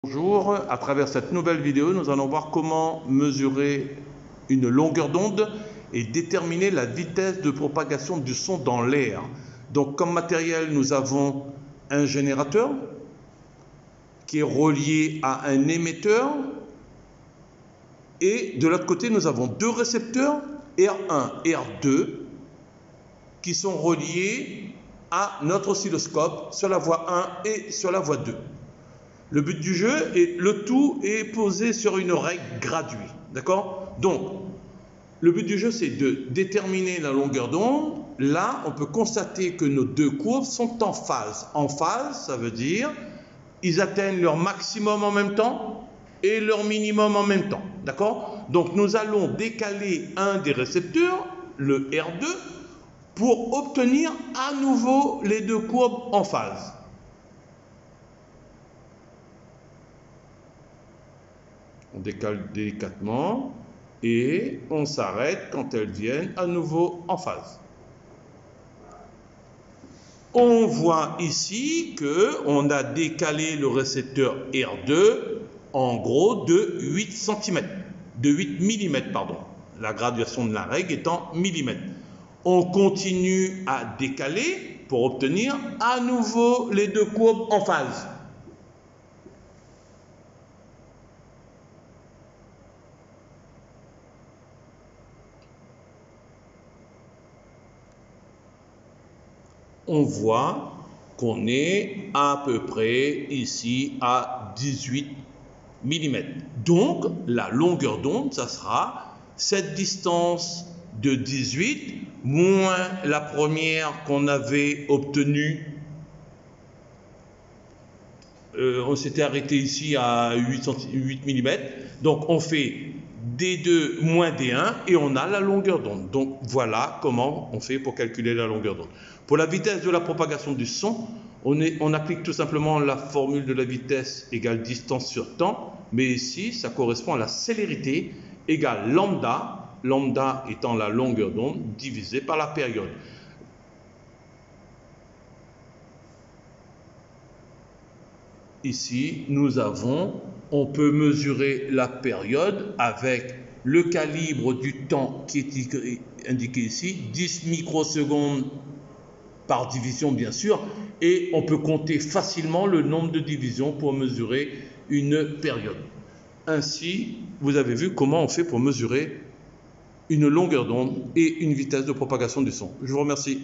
Bonjour, à travers cette nouvelle vidéo, nous allons voir comment mesurer une longueur d'onde et déterminer la vitesse de propagation du son dans l'air. Donc comme matériel, nous avons un générateur qui est relié à un émetteur et de l'autre côté, nous avons deux récepteurs R1 et R2 qui sont reliés à notre oscilloscope sur la voie 1 et sur la voie 2. Le but du jeu, le tout est posé sur une règle graduée. D'accord? Donc, le but du jeu, c'est de déterminer la longueur d'onde. Là, on peut constater que nos deux courbes sont en phase. En phase, ça veut dire ils atteignent leur maximum en même temps et leur minimum en même temps. D'accord? Donc, nous allons décaler un des récepteurs, le R2, pour obtenir à nouveau les deux courbes en phase. On décale délicatement et on s'arrête quand elles viennent à nouveau en phase. On voit ici qu'on a décalé le récepteur R2 en gros de 8 cm, de 8 mm, pardon. La graduation de la règle est en millimètres. On continue à décaler pour obtenir à nouveau les deux courbes en phase. On voit qu'on est à peu près ici à 18 mm. Donc, la longueur d'onde, ça sera cette distance de 18 moins la première qu'on avait obtenue. On s'était arrêté ici à 8 mm. Donc, on fait D2 moins D1 et on a la longueur d'onde. Donc, voilà comment on fait pour calculer la longueur d'onde. Pour la vitesse de la propagation du son, on applique tout simplement la formule de la vitesse égale distance sur temps, mais ici, ça correspond à la célérité égale lambda, lambda étant la longueur d'onde divisée par la période. Ici, on peut mesurer la période avec le calibre du temps qui est indiqué ici, 10 microsecondes par division bien sûr, et on peut compter facilement le nombre de divisions pour mesurer une période. Ainsi, vous avez vu comment on fait pour mesurer une longueur d'onde et une vitesse de propagation du son. Je vous remercie.